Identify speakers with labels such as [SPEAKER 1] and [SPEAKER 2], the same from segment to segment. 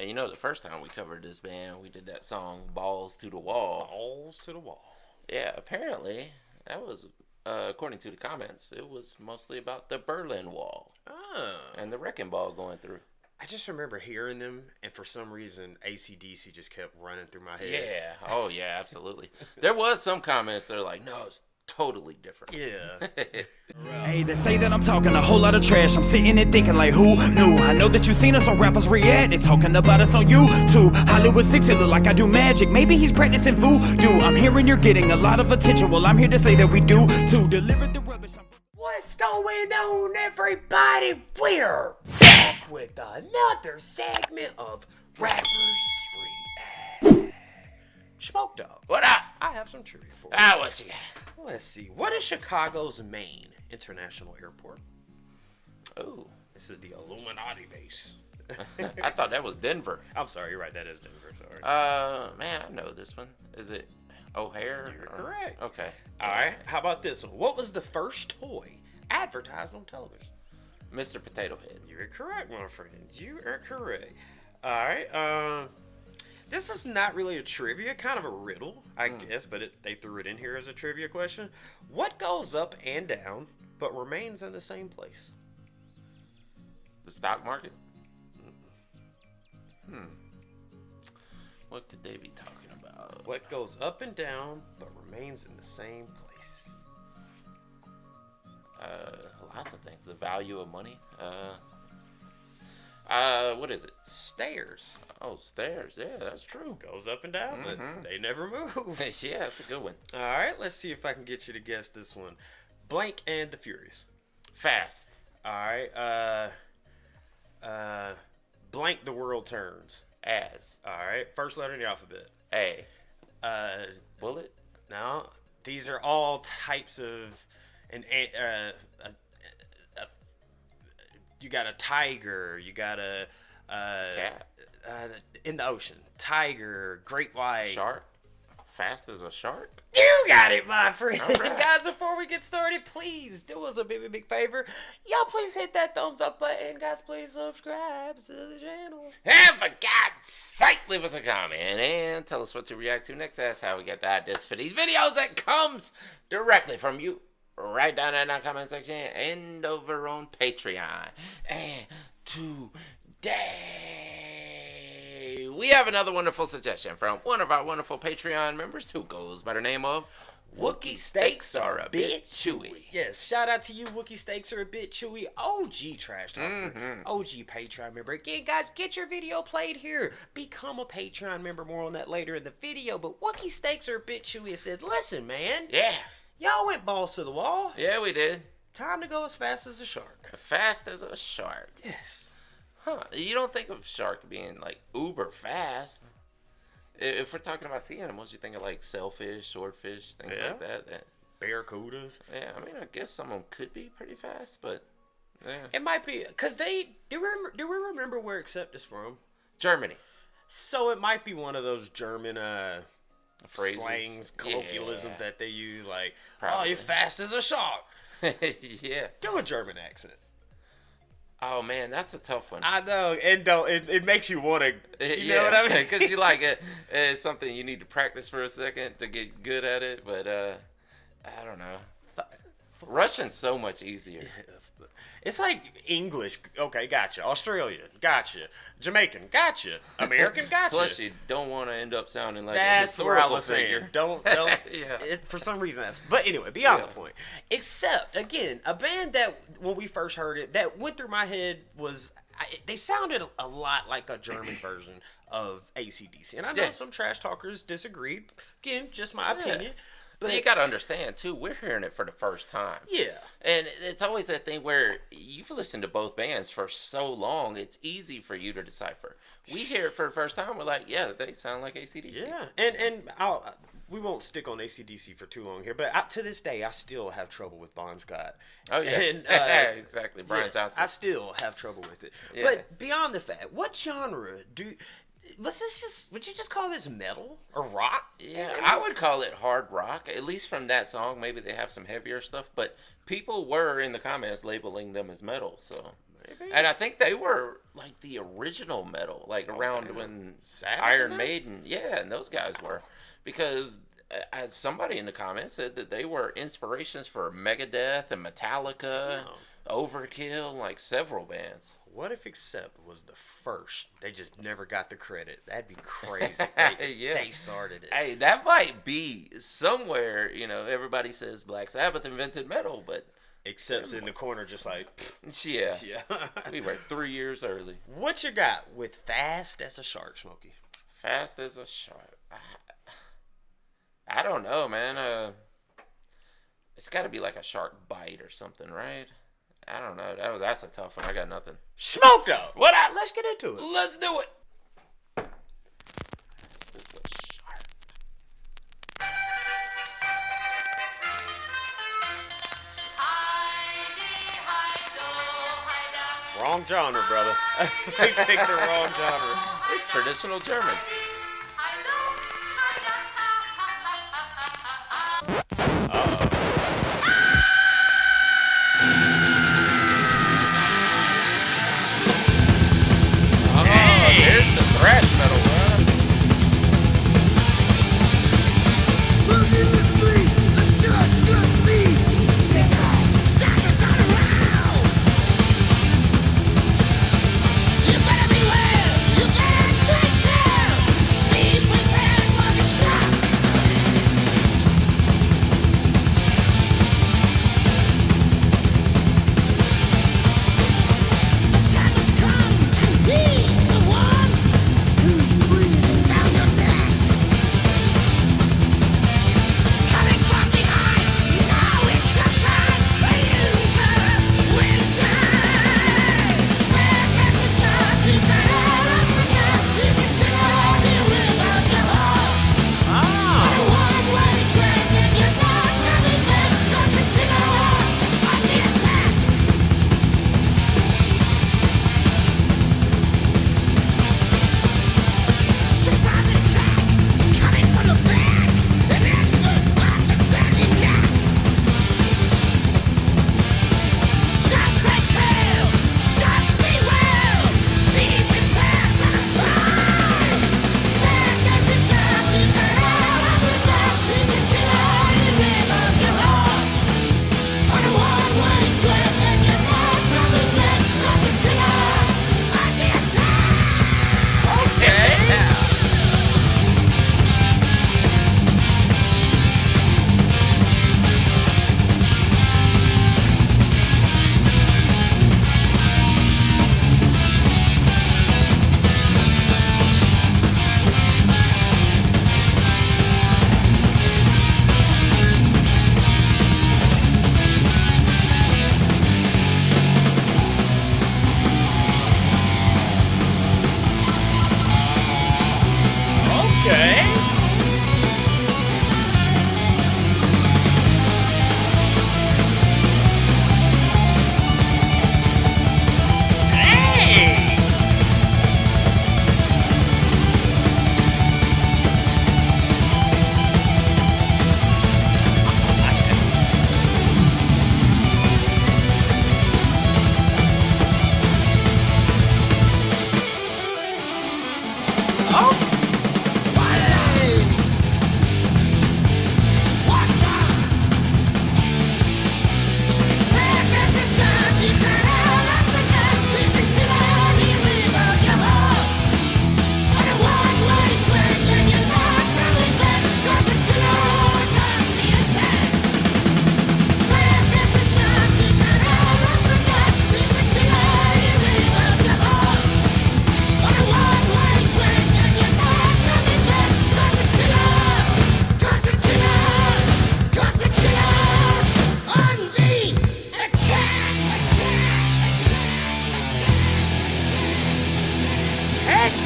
[SPEAKER 1] And you know, the first time we covered this band, we did that song "Balls to the Wall."
[SPEAKER 2] Balls to the wall.
[SPEAKER 1] Yeah, apparently that was, according to the comments, it was mostly about the Berlin Wall
[SPEAKER 2] Oh.
[SPEAKER 1] and the wrecking ball going through.
[SPEAKER 2] I just remember hearing them, and for some reason, AC/DC just kept running through my head.
[SPEAKER 1] Yeah. Oh, yeah, absolutely. There was some comments that are like, no, it's totally different.
[SPEAKER 2] Yeah.
[SPEAKER 3] Hey, they say that I'm talking a whole lot of trash. I'm sitting and thinking like, who knew? I know that you seen us on rappers react. They talking about us on YouTube. Hollywood 6, it look like I do magic. Maybe he's practicing voodoo. I'm hearing you're getting a lot of attention. Well, I'm here to say that we do to deliver the rubbish.
[SPEAKER 2] What's going on, everybody? We're back with another segment of Rappers React. Smoke Dog,
[SPEAKER 1] What up?
[SPEAKER 2] I have some trivia for you.
[SPEAKER 1] What you got?
[SPEAKER 2] Let's see. What is Chicago's main international airport?
[SPEAKER 1] Oh,
[SPEAKER 2] This is the Illuminati base.
[SPEAKER 1] I thought that was Denver.
[SPEAKER 2] I'm sorry, you're right. That is Denver. Sorry.
[SPEAKER 1] Man, I know this one. Is it O'Hare?
[SPEAKER 2] You're correct.
[SPEAKER 1] Okay.
[SPEAKER 2] All right. How about this one? What was the first toy advertised on television?
[SPEAKER 1] Mr. Potato Head.
[SPEAKER 2] You're correct, my friend. You are correct. All right. This is not really a trivia, kind of a riddle, I guess, but they threw it in here as a trivia question. What goes up and down but remains in the same place?
[SPEAKER 1] The stock market? What could they be talking about?
[SPEAKER 2] What goes up and down but remains in the same place?
[SPEAKER 1] Lots of things. The value of money. What is it?
[SPEAKER 2] Stairs.
[SPEAKER 1] Oh, stairs. Yeah, that's true.
[SPEAKER 2] Goes up and down, but they never move.
[SPEAKER 1] Yeah, that's a good one.
[SPEAKER 2] All right, let's see if I can get you to guess this one. Blank and the Furious.
[SPEAKER 1] Fast.
[SPEAKER 2] All right. Blank the world turns.
[SPEAKER 1] As.
[SPEAKER 2] All right. First letter in the alphabet.
[SPEAKER 1] A.
[SPEAKER 2] Bullet. No, these are all types of you got a tiger. You got a
[SPEAKER 1] Cat.
[SPEAKER 2] In the ocean. Tiger, great white.
[SPEAKER 1] Shark. Fast as a shark.
[SPEAKER 2] You got it, my friend.
[SPEAKER 1] All right.
[SPEAKER 2] Guys, before we get started, please do us a big, big favor. Y'all please hit that thumbs up button. Guys, please subscribe to the channel.
[SPEAKER 1] And for God's sake, leave us a comment and tell us what to react to next. That's how we get the ideas for these videos that comes directly from you. Right down in that comment section and over on Patreon. And today, we have another wonderful suggestion from one of our wonderful Patreon members who goes by the name of Wookie Steaks Are a Bit Chewy.
[SPEAKER 2] Yes, shout out to you, Wookie Steaks Are a Bit Chewy, OG Trash Talker, OG Patreon member. Again, guys, get your video played here. Become a Patreon member. More on that later in the video. But Wookie Steaks Are a Bit Chewy said, listen, man.
[SPEAKER 1] Yeah.
[SPEAKER 2] Y'all went balls to the wall.
[SPEAKER 1] Yeah, we did.
[SPEAKER 2] Time to go as fast as a shark.
[SPEAKER 1] Fast as a shark.
[SPEAKER 2] Yes.
[SPEAKER 1] Huh. You don't think of shark being like uber fast. If we're talking about sea animals, you think of like sailfish, swordfish, things like that.
[SPEAKER 2] Barracudas.
[SPEAKER 1] Yeah, I mean, I guess some of them could be pretty fast, but yeah.
[SPEAKER 2] It might be, because do we remember where Accept is from?
[SPEAKER 1] Germany.
[SPEAKER 2] So it might be one of those German
[SPEAKER 1] Phrases.
[SPEAKER 2] slangs, colloquialisms that they use, like,
[SPEAKER 1] Probably.
[SPEAKER 2] oh, you're fast as a shark.
[SPEAKER 1] Yeah.
[SPEAKER 2] Do a German accent.
[SPEAKER 1] Oh man, that's a tough one.
[SPEAKER 2] I know, and it makes you want to, you know what I mean?
[SPEAKER 1] Because you like it. It's something you need to practice for a second to get good at it, but I don't know. Russian's so much easier.
[SPEAKER 2] It's like English. Okay, gotcha. Australian, gotcha. Jamaican, gotcha. American, gotcha.
[SPEAKER 1] Plus, you don't want to end up sounding like
[SPEAKER 2] That's
[SPEAKER 1] a
[SPEAKER 2] where I
[SPEAKER 1] historical
[SPEAKER 2] was saying.
[SPEAKER 1] figure.
[SPEAKER 2] Don't.
[SPEAKER 1] Yeah.
[SPEAKER 2] For some reason, that's. But anyway, beyond the point. Except, again, a band that when we first heard it, that went through my head was. They sounded a lot like a German version of AC/DC, and I know some trash talkers disagreed. Again, just my opinion.
[SPEAKER 1] But you got to understand, too, we're hearing it for the first time.
[SPEAKER 2] Yeah.
[SPEAKER 1] And it's always that thing where you've listened to both bands for so long, it's easy for you to decipher. We hear it for the first time, we're like, yeah, they sound like AC/DC.
[SPEAKER 2] Yeah. And we won't stick on AC/DC for too long here, but to this day, I still have trouble with Bon Scott.
[SPEAKER 1] Oh, yeah.
[SPEAKER 2] And,
[SPEAKER 1] exactly. Brian Johnson.
[SPEAKER 2] I still have trouble with it.
[SPEAKER 1] Yeah.
[SPEAKER 2] But beyond the fact, what genre would you just call this metal or rock?
[SPEAKER 1] Yeah, I would call it hard rock, at least from that song. Maybe they have some heavier stuff, but people were in the comments labeling them as metal, so
[SPEAKER 2] Maybe.
[SPEAKER 1] And I think they were like the original metal, like around when
[SPEAKER 2] Sabbath
[SPEAKER 1] Iron
[SPEAKER 2] and that?
[SPEAKER 1] Maiden, yeah, and those guys were, because as somebody in the comments said that they were inspirations for Megadeth and Metallica, Overkill, like several bands.
[SPEAKER 2] What if Accept was the first? They just never got the credit. That'd be crazy. They started it.
[SPEAKER 1] Hey, that might be somewhere. You know, everybody says Black Sabbath invented metal, but
[SPEAKER 2] Accept's in the corner, just like,
[SPEAKER 1] yeah,
[SPEAKER 2] yeah.
[SPEAKER 1] we were 3 years early.
[SPEAKER 2] What you got with Fast as a Shark, Smokey?
[SPEAKER 1] Fast as a shark. I don't know, man. It's got to be like a shark bite or something, right? I don't know. That's a tough one. I got nothing.
[SPEAKER 2] Smoke though. What up? Let's get into it.
[SPEAKER 1] Let's do it. Fast as a shark.
[SPEAKER 2] Wrong genre, brother. We picked the wrong genre.
[SPEAKER 1] It's traditional German. Here's the thrash metal, bro.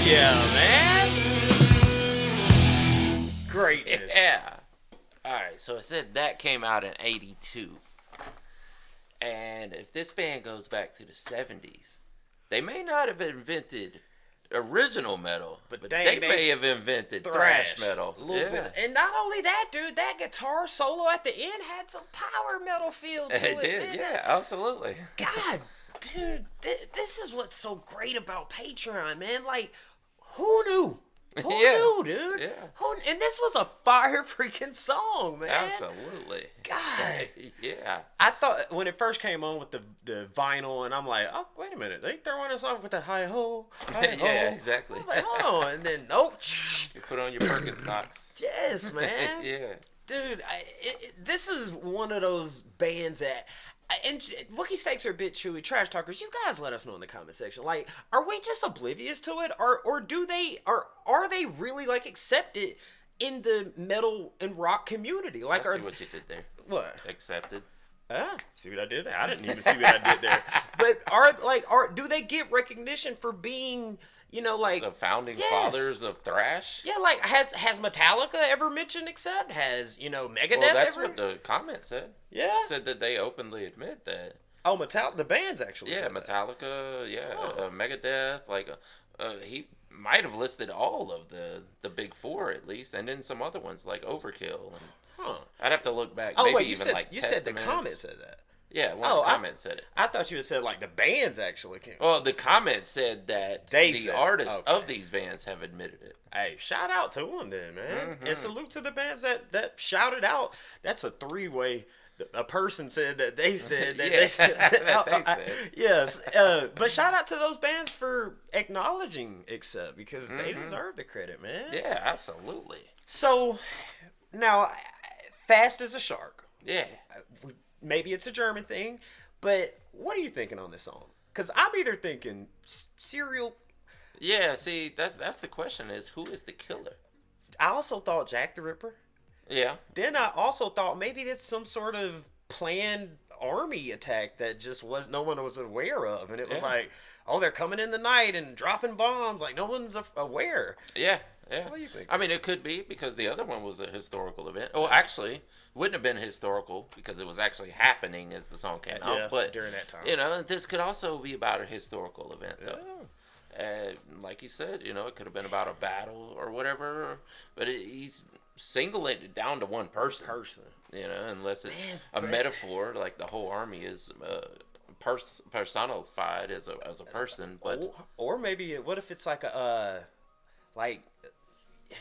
[SPEAKER 2] Yeah, man. Greatness.
[SPEAKER 1] Yeah. Alright, so it said that came out in 82. And if this band goes back to the 70s, they may not have invented original metal, but they may have invented thrash metal.
[SPEAKER 2] A little bit. And not only that, dude, that guitar solo at the end had some power metal feel to it.
[SPEAKER 1] It did,
[SPEAKER 2] man.
[SPEAKER 1] yeah, absolutely.
[SPEAKER 2] God Dude, this is what's so great about Patreon, man. Like, who knew? Who knew, dude?
[SPEAKER 1] Yeah.
[SPEAKER 2] And this was a fire freaking song, man.
[SPEAKER 1] Absolutely.
[SPEAKER 2] God.
[SPEAKER 1] Yeah.
[SPEAKER 2] I thought when it first came on with the vinyl, and I'm like, oh, wait a minute. They throwing us off with the hi-ho, hi-ho.
[SPEAKER 1] Yeah, exactly.
[SPEAKER 2] I was like, hold on. And then, nope.
[SPEAKER 1] You put on your Birkenstocks.
[SPEAKER 2] Yes, man.
[SPEAKER 1] Yeah.
[SPEAKER 2] Dude, this is one of those bands that... And Wookie Steaks are a bit chewy. Trash talkers, you guys let us know in the comment section. Like, are we just oblivious to it, or do they are they really like accepted in the metal and rock community? Like,
[SPEAKER 1] I see what you did there.
[SPEAKER 2] What?
[SPEAKER 1] Accepted.
[SPEAKER 2] See what I did there? I didn't even see what I did there. But do they get recognition for being, you know, like
[SPEAKER 1] The founding fathers of thrash?
[SPEAKER 2] Yeah, like has Metallica ever mentioned Accept? Has, you know, Megadeth
[SPEAKER 1] Well, that's
[SPEAKER 2] ever?
[SPEAKER 1] what the comment said.
[SPEAKER 2] Yeah.
[SPEAKER 1] Said that they openly admit that.
[SPEAKER 2] Oh, the bands actually
[SPEAKER 1] Yeah,
[SPEAKER 2] said that.
[SPEAKER 1] Metallica, Megadeth, like, he might have listed all of the big four at least, and then some other ones like Overkill. And I'd have to look back.
[SPEAKER 2] Oh,
[SPEAKER 1] maybe
[SPEAKER 2] wait, you
[SPEAKER 1] even
[SPEAKER 2] said,
[SPEAKER 1] like
[SPEAKER 2] you said the
[SPEAKER 1] Testament.
[SPEAKER 2] comment said that.
[SPEAKER 1] Yeah, one of the comments said it.
[SPEAKER 2] I thought you had said like the bands actually came.
[SPEAKER 1] Well, the comment said that the artists of these bands have admitted it.
[SPEAKER 2] Hey, shout out to them then, man.
[SPEAKER 1] Mm-hmm.
[SPEAKER 2] And salute to the bands that shouted out. That's a three-way. A person said that they said that they said. Yes. But shout out to those bands for acknowledging Accept, because they deserve the credit, man.
[SPEAKER 1] Yeah, absolutely.
[SPEAKER 2] So, now, Fast as a Shark.
[SPEAKER 1] Yeah.
[SPEAKER 2] Maybe it's a German thing, but what are you thinking on this song? Because I'm either thinking serial.
[SPEAKER 1] Yeah, see, that's the question is, who is the killer?
[SPEAKER 2] I also thought Jack the Ripper.
[SPEAKER 1] Yeah.
[SPEAKER 2] Then I also thought maybe it's some sort of planned army attack that just no one was aware of, and it was like, oh, they're coming in the night and dropping bombs, like no one's aware.
[SPEAKER 1] Yeah, yeah.
[SPEAKER 2] What do you think?
[SPEAKER 1] I mean, it could be because the other one was a historical event. Oh, actually, wouldn't have been historical because it was actually happening as the song came out. But
[SPEAKER 2] during that time,
[SPEAKER 1] you know, this could also be about a historical event, though. Like you said, you know, it could have been about a battle or whatever. But he's singling it down to one person. You know, unless it's a metaphor, like the whole army is personified as a person. But
[SPEAKER 2] or maybe what if it's like like,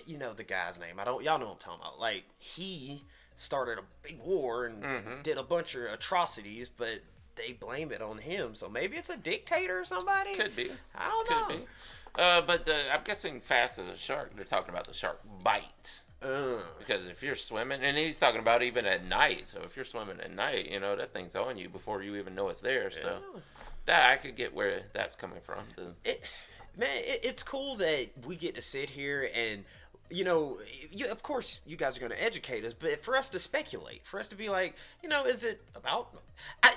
[SPEAKER 2] you know, the guy's name? Y'all know what I'm talking about. Like, he started a big war and did a bunch of atrocities, but they blame it on him. So maybe it's a dictator or somebody.
[SPEAKER 1] Could be.
[SPEAKER 2] I don't know.
[SPEAKER 1] Could be. But I'm guessing Fast as a Shark, they're talking about the shark bite. Because if you're swimming, and he's talking about even at night, so if you're swimming at night, you know, that thing's on you before you even know it's there. So that I could get where that's coming from.
[SPEAKER 2] It's cool that we get to sit here and, you know, of course you guys are going to educate us, but for us to speculate, for us to be like, you know, is it about...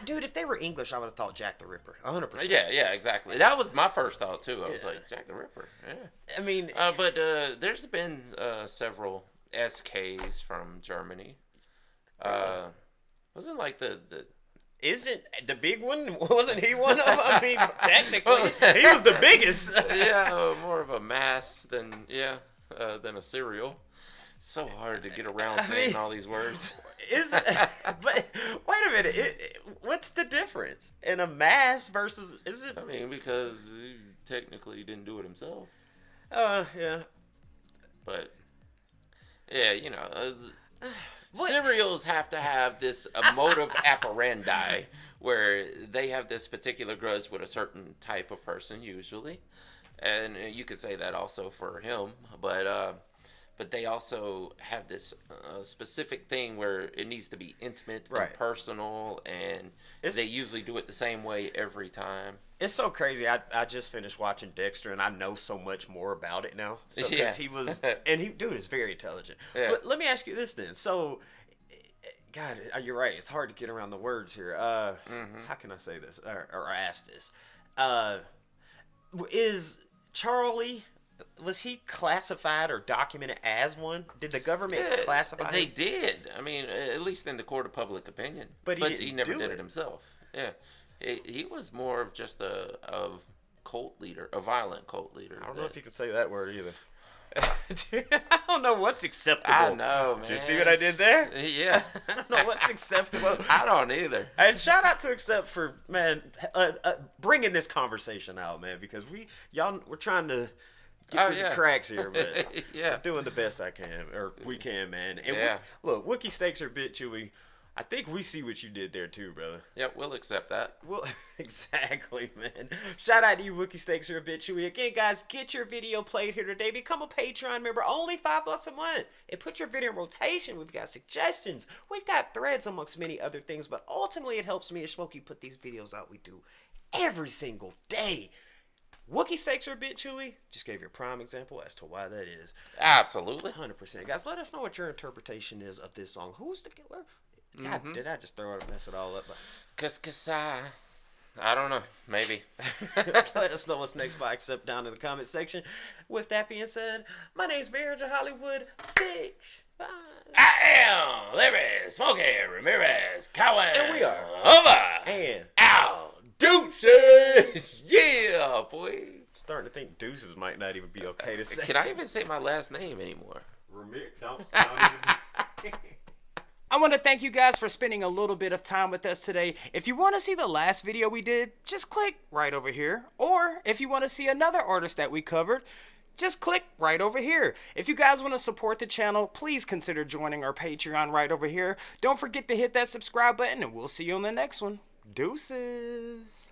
[SPEAKER 2] dude, if they were English, I would have thought Jack the Ripper, 100%.
[SPEAKER 1] Yeah, exactly. That was my first thought, too. I was like, Jack the Ripper, yeah.
[SPEAKER 2] I mean...
[SPEAKER 1] but there's been several SKs from Germany. Wasn't like the
[SPEAKER 2] Isn't the big one? Wasn't he one of them? I mean, technically, he was the biggest.
[SPEAKER 1] Yeah, more of a mass than a cereal. So hard to get around saying all these words.
[SPEAKER 2] But wait a minute. What's the difference in a mass versus? Is it?
[SPEAKER 1] I mean, because he technically didn't do it himself.
[SPEAKER 2] Yeah.
[SPEAKER 1] But yeah, you know, cereals have to have this emotive operandi where they have this particular grudge with a certain type of person usually, and you could say that also for him, but they also have this specific thing where it needs to be intimate and personal, and they usually do it the same way every time.
[SPEAKER 2] It's so crazy. I just finished watching Dexter, and I know so much more about it now. So because he was, and dude is very intelligent. Yeah. But let me ask you this then. So, God, you're right. It's hard to get around the words here. How can I say this or ask this? Is Charlie? Was he classified or documented as one? Did the government classify him?
[SPEAKER 1] They did. I mean, at least in the court of public opinion. But he never did it himself. Yeah. He was more of just a cult leader, a violent cult leader.
[SPEAKER 2] I don't know if you could say that word either. Dude, I don't know what's acceptable.
[SPEAKER 1] I know, man.
[SPEAKER 2] Did you see what I did there?
[SPEAKER 1] Yeah.
[SPEAKER 2] I don't know what's acceptable.
[SPEAKER 1] I don't either.
[SPEAKER 2] And shout out to Accept for, man, bringing this conversation out, man, because we're trying to get through the cracks here, but
[SPEAKER 1] Yeah.
[SPEAKER 2] I'm doing the best I can, or we can, man. And
[SPEAKER 1] Yeah.
[SPEAKER 2] look, Wookie steaks are a bit chewy. I think we see what you did there too, brother.
[SPEAKER 1] Yep, we'll accept that.
[SPEAKER 2] Well, exactly, man. Shout out to you, Wookie Steaks are a bit chewy. Again, guys, get your video played here today. Become a Patreon member, only $5 a month. And put your video in rotation. We've got suggestions. We've got threads amongst many other things. But ultimately, it helps me and Smokey put these videos out we do every single day. Wookie Steaks are a bit chewy. Just gave you a prime example as to why that is.
[SPEAKER 1] Absolutely.
[SPEAKER 2] 100%. Guys, let us know what your interpretation is of this song. Who's the killer? God, did I just throw it and mess it all up?
[SPEAKER 1] Cause I don't know. Maybe.
[SPEAKER 2] Let us know what's next by Accept down in the comment section. With that being said, my name's Manager Hollywood 6. Bye.
[SPEAKER 1] I am Larry Smokey Ramirez Cowan.
[SPEAKER 2] And we are
[SPEAKER 1] over
[SPEAKER 2] and
[SPEAKER 1] out. Deuces. Yeah, boy.
[SPEAKER 2] starting to think deuces might not even be okay to say.
[SPEAKER 1] Can I even say my last name anymore?
[SPEAKER 2] Don't even.
[SPEAKER 3] I want to thank you guys for spending a little bit of time with us today. If you want to see the last video we did, just click right over here. Or if you want to see another artist that we covered, just click right over here. If you guys want to support the channel, please consider joining our Patreon right over here. Don't forget to hit that subscribe button, and we'll see you on the next one. Deuces.